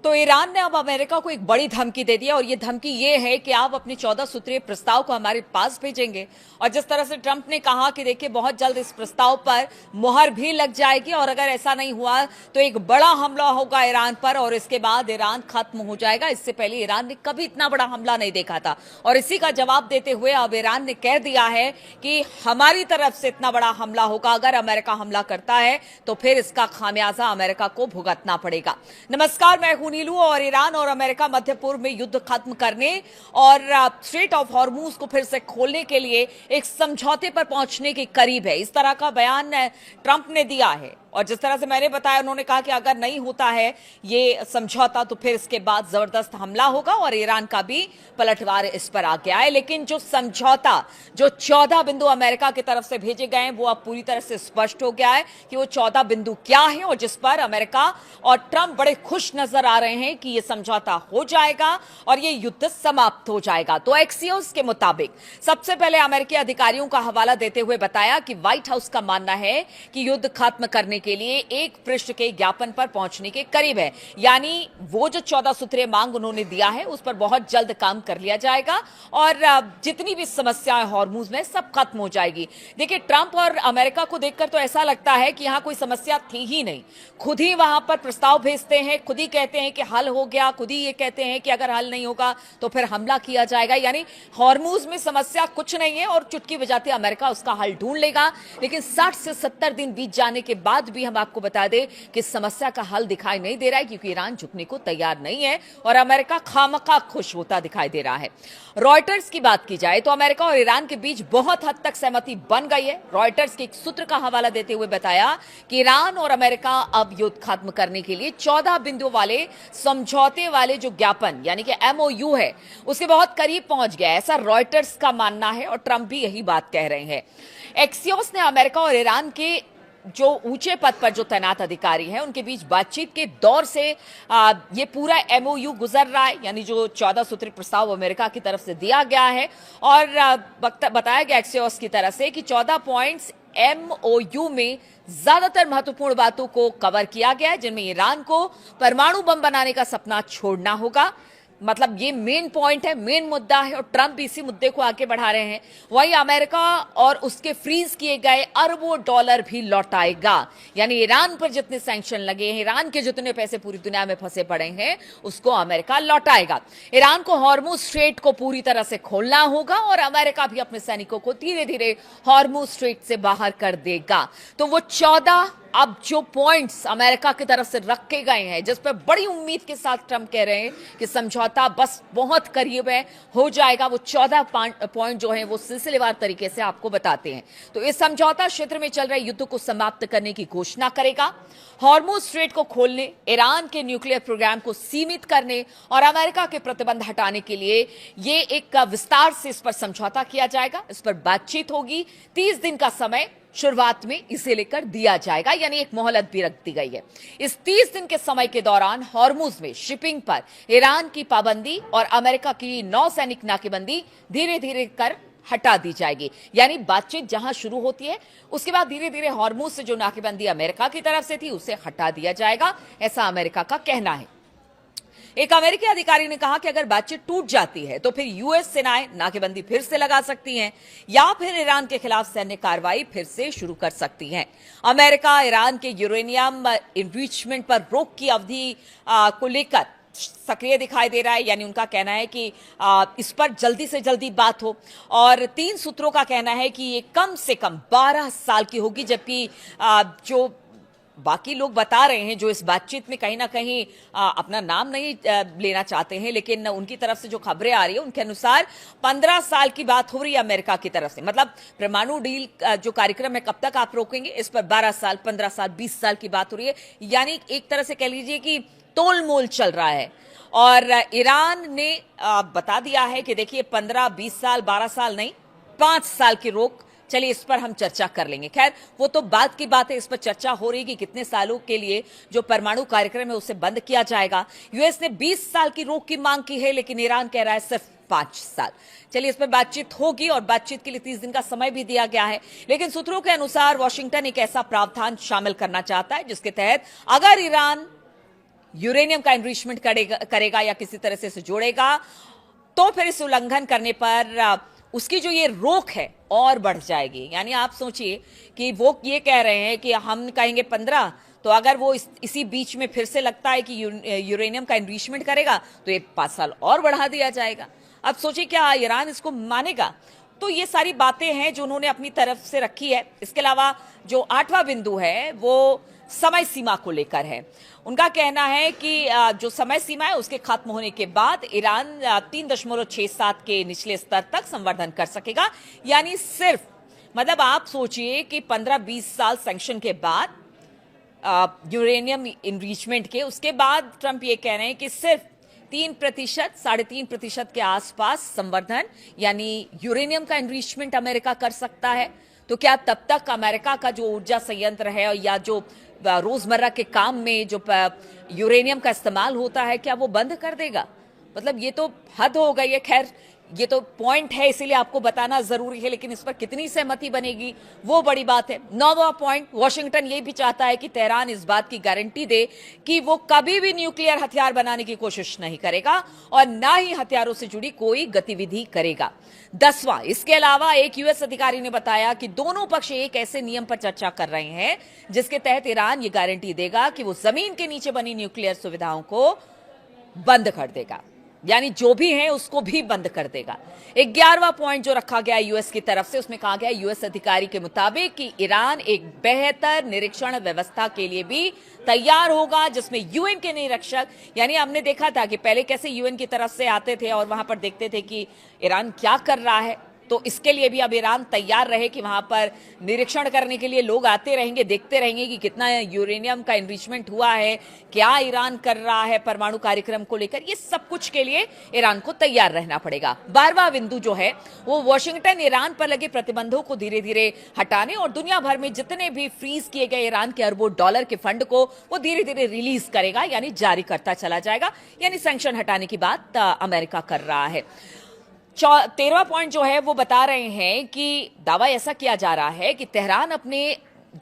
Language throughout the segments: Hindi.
तो ईरान ने अब अमेरिका को एक बड़ी धमकी दे दी है और ये धमकी ये है कि आप अपने 14 सूत्रीय प्रस्ताव को हमारे पास भेजेंगे। और जिस तरह से ट्रंप ने कहा कि देखिए बहुत जल्द इस प्रस्ताव पर मुहर भी लग जाएगी और अगर ऐसा नहीं हुआ तो एक बड़ा हमला होगा ईरान पर और इसके बाद ईरान खत्म हो जाएगा। इससे पहले ईरान ने कभी इतना बड़ा हमला नहीं देखा था और इसी का जवाब देते हुए अब ईरान ने कह दिया है कि हमारी तरफ से इतना बड़ा हमला होगा। अगर अमेरिका हमला करता है तो फिर इसका खामियाजा अमेरिका को भुगतना पड़ेगा। नमस्कार, मैं हूं नीलू और ईरान और अमेरिका मध्य पूर्व में युद्ध खत्म करने और स्ट्रेट ऑफ हॉर्मूज को फिर से खोलने के लिए एक समझौते पर पहुंचने के करीब है। इस तरह का बयान ट्रंप ने दिया है और जिस तरह से मैंने बताया उन्होंने कहा कि अगर नहीं होता है ये समझौता तो फिर इसके बाद जबरदस्त हमला होगा और ईरान का भी पलटवार इस पर आ गया है। लेकिन जो समझौता जो 14 बिंदु अमेरिका की तरफ से भेजे गए हैं वो अब पूरी तरह से स्पष्ट हो गया है कि वो 14 बिंदु क्या है और जिस पर अमेरिका और ट्रंप बड़े खुश नजर आ रहे हैं कि ये समझौता हो जाएगा और ये युद्ध समाप्त हो जाएगा। तो एक्सियोस के मुताबिक सबसे पहले अमेरिकी अधिकारियों का हवाला देते हुए बताया कि व्हाइट हाउस का मानना है कि युद्ध खत्म करने के लिए एक पृष्ठ के ज्ञापन पर पहुंचने के करीब है। यानी वो जो 14 सूत्रीय मांग उन्होंने दिया है उस पर बहुत जल्द काम कर लिया जाएगा और जितनी भी समस्याएं हॉर्मूज में सब खत्म हो जाएगी। देखिए ट्रंप और अमेरिका को देखकर तो ऐसा लगता है कि यहां कोई समस्या थी ही नहीं, खुद ही वहां पर प्रस्ताव भेजते हैं, खुद ही कहते हैं कि हल हो गया, खुद ही ये कहते हैं कि अगर हल नहीं होगा तो फिर हमला किया जाएगा। यानी हॉर्मूज में समस्या कुछ नहीं है और चुटकी बजाते अमेरिका उसका हल ढूंढ लेगा। लेकिन 60 से 70 दिन बीत जाने के बाद भी हम आपको बता दें कि समस्या का हल दिखाई नहीं दे रहा है क्योंकि ईरान झुकने को तैयार नहीं है और अमेरिका खामखा खुश होता दिखाई दे रहा है। रॉयटर्स की बात की जाए तो अमेरिका और ईरान के बीच बहुत हद तक सहमति बन गई है। रॉयटर्स के एक सूत्र का हवाला देते हुए बताया कि ईरान और अमेरिका अब युद्ध खत्म करने के लिए 14 बिंदुओं वाले समझौते वाले जो ज्ञापन यानी कि एमओयू है उसके बहुत करीब पहुंच गया है, ऐसा रॉयटर्स का मानना है और ट्रंप भी यही बात कह रहे हैं। एक्सियोस ने अमेरिका और ईरान के जो ऊंचे पद पर जो तैनात अधिकारी हैं उनके बीच बातचीत के दौर से ये पूरा एमओयू गुजर रहा है, यानी जो 14 सूत्री प्रस्ताव अमेरिका की तरफ से दिया गया है और बताया गया एक्सियोस की तरफ से कि 14 पॉइंट्स एमओयू में ज्यादातर महत्वपूर्ण बातों को कवर किया गया है जिनमें ईरान को परमाणु बम बनाने का सपना छोड़ना होगा। मतलब ये मेन पॉइंट है, मेन मुद्दा है और ट्रंप भी इसी मुद्दे को आगे बढ़ा रहे हैं। वहीं अमेरिका और उसके फ्रीज किए गए अरबों डॉलर भी लौटाएगा, यानी ईरान पर जितने सैंक्शन लगे हैं, ईरान के जितने पैसे पूरी दुनिया में फंसे पड़े हैं उसको अमेरिका लौटाएगा। ईरान को हॉर्मुज स्ट्रेट को पूरी तरह से खोलना होगा और अमेरिका भी अपने सैनिकों को धीरे धीरे हॉर्मुज स्ट्रेट से बाहर कर देगा। तो वो 14 अब जो पॉइंट्स अमेरिका की तरफ से रखे गए हैं जिस पर बड़ी उम्मीद के साथ ट्रंप कह रहे हैं कि समझौता बस बहुत करीब है, हो जाएगा, वो 14 पॉइंट जो हैं वो सिलसिलेवार तरीके से आपको बताते हैं। तो इस समझौता क्षेत्र में चल रहे युद्ध को समाप्त करने की घोषणा करेगा, हॉर्मुज स्ट्रेट को खोलने, ईरान के न्यूक्लियर प्रोग्राम को सीमित करने और अमेरिका के प्रतिबंध हटाने के लिए ये एक विस्तार से इस पर समझौता किया जाएगा। इस पर बातचीत होगी, 30 दिन का समय शुरुआत में इसे लेकर दिया जाएगा, यानी एक मोहलत भी रख दी गई है। इस 30 दिन के समय के दौरान हॉर्मुज में शिपिंग पर ईरान की पाबंदी और अमेरिका की नौसैनिक नाकेबंदी धीरे धीरे कर हटा दी जाएगी। यानी बातचीत जहां शुरू होती है उसके बाद धीरे धीरे हॉर्मुज से जो नाकेबंदी अमेरिका की तरफ से थी उसे हटा दिया जाएगा, ऐसा अमेरिका का कहना है। एक अमेरिकी अधिकारी ने कहा कि अगर बातचीत टूट जाती है तो फिर यूएस सेनाएं नाकेबंदी फिर से लगा सकती हैं या फिर ईरान के खिलाफ सैन्य कार्रवाई फिर से शुरू कर सकती हैं। अमेरिका ईरान के यूरेनियम इनरिचमेंट पर रोक की अवधि को लेकर सक्रिय दिखाई दे रहा है, यानी उनका कहना है कि इस पर जल्दी से जल्दी बात हो और 3 सूत्रों का कहना है कि ये कम से कम 12 साल की होगी, जबकि जो बाकी लोग बता रहे हैं जो इस बातचीत में कहीं ना कहीं अपना नाम नहीं लेना चाहते हैं, लेकिन उनकी तरफ से जो खबरें आ रही है उनके अनुसार 15 साल की बात हो रही है अमेरिका की तरफ से। मतलब परमाणु डील जो कार्यक्रम है कब तक आप रोकेंगे, इस पर 12 साल, 15 साल, 20 साल की बात हो रही है। यानी एक तरह से कह लीजिए कि तोल मोल चल रहा है और ईरान ने बता दिया है कि देखिए 15, 20 साल, 12 साल नहीं, 5 साल की रोक, चलिए इस पर हम चर्चा कर लेंगे। खैर वो तो बात की बात है, इस पर चर्चा हो रही है कि कितने सालों के लिए जो परमाणु कार्यक्रम है उसे बंद किया जाएगा। यूएस ने 20 साल की रोक की मांग की है लेकिन ईरान कह रहा है सिर्फ 5 साल। चलिए इस पर बातचीत होगी और बातचीत के लिए 30 दिन का समय भी दिया गया है, लेकिन सूत्रों के अनुसार वॉशिंगटन एक ऐसा प्रावधान शामिल करना चाहता है जिसके तहत अगर ईरान यूरेनियम का एनरिचमेंट करेगा या किसी तरह से इसे जोड़ेगा, तो फिर इस उल्लंघन करने पर उसकी जो ये रोक है और बढ़ जाएगी। यानी आप सोचिए कि वो ये कह रहे हैं कि हम कहेंगे 15, तो अगर वो इसी बीच में फिर से लगता है कि यूरेनियम का एनरिचमेंट करेगा तो ये 5 साल और बढ़ा दिया जाएगा। अब सोचिए क्या ईरान इसको मानेगा? तो ये सारी बातें हैं जो उन्होंने अपनी तरफ से रखी है। इसके अलावा जो 8वां बिंदु है वो समय सीमा को लेकर है। उनका कहना है कि जो समय सीमा है उसके खत्म होने के बाद ईरान 3.67 के निचले स्तर तक संवर्धन कर सकेगा। यानी सिर्फ मतलब आप सोचिए कि 15-20 साल सैंक्शन के बाद यूरेनियम इनरिचमेंट के, उसके बाद ट्रंप ये कह रहे हैं कि सिर्फ 3%, 3.5% के आसपास संवर्धन यानी यूरेनियम का एनरिचमेंट अमेरिका कर सकता है। तो क्या तब तक अमेरिका का जो ऊर्जा संयंत्र है या जो रोजमर्रा के काम में जो यूरेनियम का इस्तेमाल होता है, क्या वो बंद कर देगा? मतलब ये तो हद हो गई है। खैर, ये तो पॉइंट है, इसीलिए आपको बताना जरूरी है, लेकिन इस पर कितनी सहमति बनेगी वो बड़ी बात है। 9वां पॉइंट, वॉशिंगटन ये भी चाहता है कि तेहरान इस बात की गारंटी दे कि वो कभी भी न्यूक्लियर हथियार बनाने की कोशिश नहीं करेगा और ना ही हथियारों से जुड़ी कोई गतिविधि करेगा। 10वां, इसके अलावा एक यूएस अधिकारी ने बताया कि दोनों पक्ष एक ऐसे नियम पर चर्चा कर रहे हैं जिसके तहत ईरान ये गारंटी देगा कि वो जमीन के नीचे बनी न्यूक्लियर सुविधाओं को बंद कर देगा, यानी जो भी है उसको भी बंद कर देगा। 11वां पॉइंट जो रखा गया यूएस की तरफ से, उसमें कहा गया यूएस अधिकारी के मुताबिक कि ईरान एक बेहतर निरीक्षण व्यवस्था के लिए भी तैयार होगा जिसमें यूएन के निरीक्षक, यानी हमने देखा था कि पहले कैसे यूएन की तरफ से आते थे और वहां पर देखते थे कि ईरान क्या कर रहा है, तो इसके लिए भी अब ईरान तैयार रहे कि वहां पर निरीक्षण करने के लिए लोग आते रहेंगे, देखते रहेंगे कि कितना यूरेनियम का एनरिचमेंट हुआ है, क्या ईरान कर रहा है परमाणु कार्यक्रम को लेकर। ये सब कुछ के लिए ईरान को तैयार रहना पड़ेगा। 12वां बिंदु जो है वो वॉशिंगटन ईरान पर लगे प्रतिबंधों को धीरे धीरे हटाने और दुनिया भर में जितने भी फ्रीज किए गए ईरान के अरबों डॉलर के फंड को वो धीरे धीरे रिलीज करेगा, यानी जारी करता चला जाएगा। यानी सैंक्शन हटाने की बात अमेरिका कर रहा है। 13वां पॉइंट जो है वो बता रहे हैं कि दावा ऐसा किया जा रहा है कि तेहरान अपने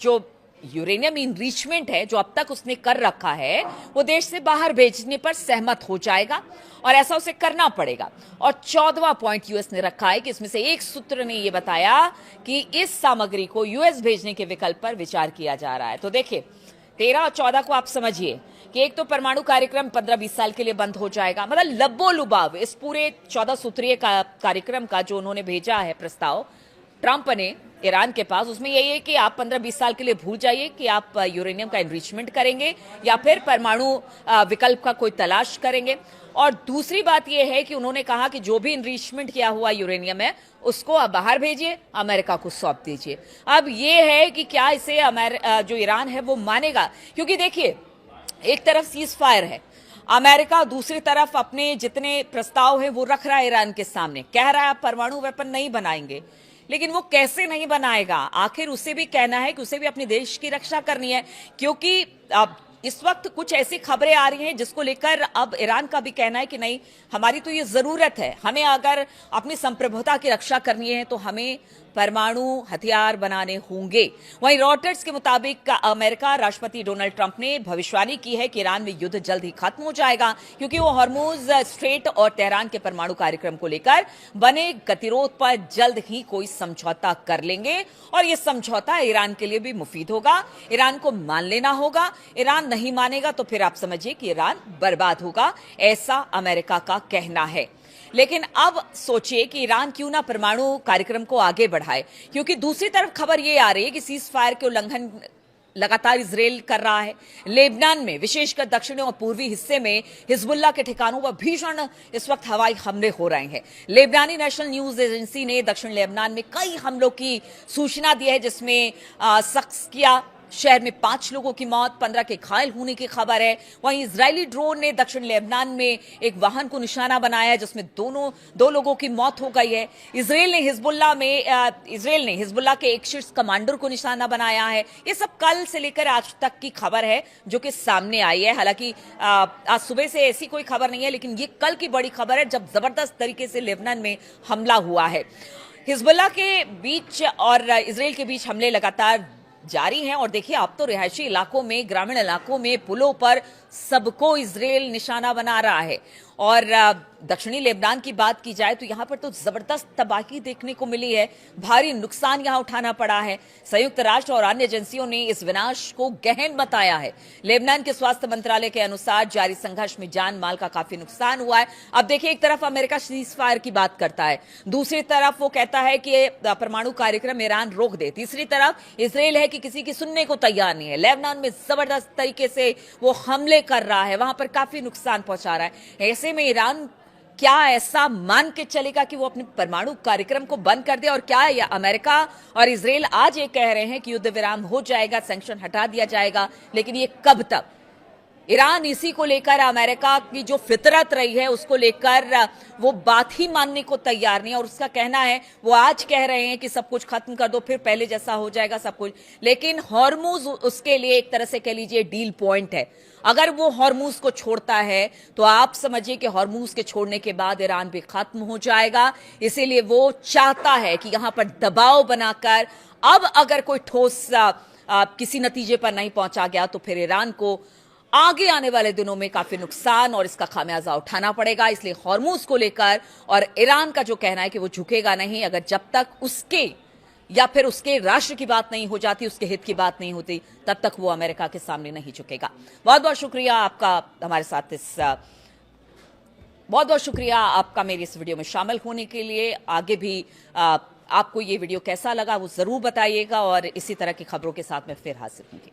जो यूरेनियम इनरिचमेंट है जो अब तक उसने कर रखा है वो देश से बाहर भेजने पर सहमत हो जाएगा और ऐसा उसे करना पड़ेगा। और 14वां पॉइंट यूएस ने रखा है कि इसमें से एक सूत्र ने यह बताया कि इस सामग्री को यूएस भेजने के विकल्प पर विचार किया जा रहा है। तो देखिए 13 और 14 को आप समझिए कि एक तो परमाणु कार्यक्रम 15-20 साल के लिए बंद हो जाएगा, मतलब लब्बो लुबाव इस पूरे 14 सूत्रीय कार्यक्रम का जो उन्होंने भेजा है प्रस्ताव ट्रंप ने ईरान के पास, उसमें यही है कि आप 15-20 साल के लिए भूल जाइए कि आप यूरेनियम का एनरिचमेंट करेंगे या फिर परमाणु विकल्प का कोई तलाश करेंगे। और दूसरी बात यह है कि उन्होंने कहा कि जो भी एनरिचमेंट किया हुआ यूरेनियम है उसको आप बाहर भेजिए, अमेरिका को सौंप दीजिए। अब यह है कि क्या इसे जो ईरान है वो मानेगा, क्योंकि देखिए एक तरफ सीज फायर है, अमेरिका दूसरी तरफ अपने जितने प्रस्ताव है वो रख रहा है ईरान के सामने, कह रहा है आप परमाणु वेपन नहीं बनाएंगे, लेकिन वो कैसे नहीं बनाएगा? आखिर उसे भी कहना है कि उसे भी अपने देश की रक्षा करनी है, क्योंकि अब इस वक्त कुछ ऐसी खबरें आ रही हैं जिसको लेकर अब ईरान का भी कहना है कि नहीं, हमारी तो ये जरूरत है, हमें अगर अपनी संप्रभुता की रक्षा करनी है तो हमें परमाणु हथियार बनाने होंगे। वहीं रॉयटर्स के मुताबिक अमेरिका राष्ट्रपति डोनाल्ड ट्रंप ने भविष्यवाणी की है कि ईरान में युद्ध जल्द ही खत्म हो जाएगा, क्योंकि वो हॉर्मुज स्ट्रेट और तेहरान के परमाणु कार्यक्रम को लेकर बने गतिरोध पर जल्द ही कोई समझौता कर लेंगे और ये समझौता ईरान के लिए भी मुफीद होगा। ईरान को मान लेना होगा, ईरान नहीं मानेगा तो फिर आप समझिए कि ईरान बर्बाद होगा, ऐसा अमेरिका का कहना है। लेकिन अब सोचिए कि ईरान क्यों ना परमाणु कार्यक्रम को आगे बढ़ाए, क्योंकि दूसरी तरफ खबर यह आ रही है कि सीज फायर के उल्लंघन लगातार इजराइल कर रहा है। लेबनान में विशेषकर दक्षिणी और पूर्वी हिस्से में हिजबुल्लाह के ठिकानों पर भीषण इस वक्त हवाई हमले हो रहे हैं। लेबनानी नेशनल न्यूज एजेंसी ने दक्षिण लेबनान में कई हमलों की सूचना दी है, जिसमें सक्सिया शहर में 5 लोगों की मौत, 15 के घायल होने की खबर है। वहीं इजरायली ड्रोन ने दक्षिण लेबनान में एक वाहन को निशाना बनाया है जिसमें दो लोगों की मौत हो गई है। इजराइल ने हिजबुल्लाह के एक शीर्ष कमांडर को निशाना बनाया है। ये सब कल से लेकर आज तक की खबर है जो कि सामने आई है। हालांकि आज सुबह से ऐसी कोई खबर नहीं है, लेकिन ये कल की बड़ी खबर है जब जबरदस्त तरीके से लेबनान में हमला हुआ है। हिजबुल्लाह के बीच और इजराइल के बीच हमले लगातार जारी हैं। और देखिए, अब तो रिहायशी इलाकों में, ग्रामीण इलाकों में, पुलों पर सबको इजराइल निशाना बना रहा है। और दक्षिणी लेबनान की बात की जाए तो यहां पर तो जबरदस्त तबाही देखने को मिली है, भारी नुकसान यहां उठाना पड़ा है। संयुक्त राष्ट्र और अन्य एजेंसियों ने इस विनाश को गहन बताया है। लेबनान के स्वास्थ्य मंत्रालय के अनुसार जारी संघर्ष में जान माल का काफी नुकसान हुआ है। अब देखिए, एक तरफ अमेरिका सीज फायर की बात करता है, दूसरी तरफ वो कहता है कि परमाणु कार्यक्रम ईरान रोक दे, तीसरी तरफ इसराइल है कि किसी की सुनने को तैयार नहीं है। लेबनान में जबरदस्त तरीके से वो हमले कर रहा है, वहां पर काफी नुकसान पहुंचा रहा है। ऐसे में ईरान क्या ऐसा मान के चलेगा कि वो अपने परमाणु कार्यक्रम को बंद कर दे? और क्या ये अमेरिका और इजराइल आज ये कह रहे हैं कि युद्ध विराम हो जाएगा, सैंक्शन हटा दिया जाएगा, लेकिन ये कब तक? ईरान इसी को लेकर, अमेरिका की जो फितरत रही है उसको लेकर वो बात ही मानने को तैयार नहीं है। और उसका कहना है, वो आज कह रहे हैं कि सब कुछ खत्म कर दो, फिर पहले जैसा हो जाएगा सब कुछ। लेकिन हॉर्मुज उसके लिए एक तरह से कह लीजिए डील पॉइंट है। अगर वो हॉर्मुज को छोड़ता है तो आप समझिए कि हॉर्मुज के छोड़ने के बाद ईरान भी खत्म हो जाएगा। इसीलिए वो चाहता है कि यहां पर दबाव बनाकर, अब अगर कोई ठोस किसी नतीजे पर नहीं पहुंचा गया तो फिर ईरान को आगे आने वाले दिनों में काफी नुकसान और इसका खामियाजा उठाना पड़ेगा। इसलिए हॉर्मुज को लेकर और ईरान का जो कहना है कि वो झुकेगा नहीं, अगर जब तक उसके या फिर उसके राष्ट्र की बात नहीं हो जाती, उसके हित की बात नहीं होती, तब तक वो अमेरिका के सामने नहीं झुकेगा। बहुत बहुत शुक्रिया आपका हमारे साथ बहुत बहुत शुक्रिया आपका मेरी इस वीडियो में शामिल होने के लिए। आगे भी आपको ये वीडियो कैसा लगा वो जरूर बताइएगा और इसी तरह की खबरों के साथ मैं फिर हाजिर होंगी।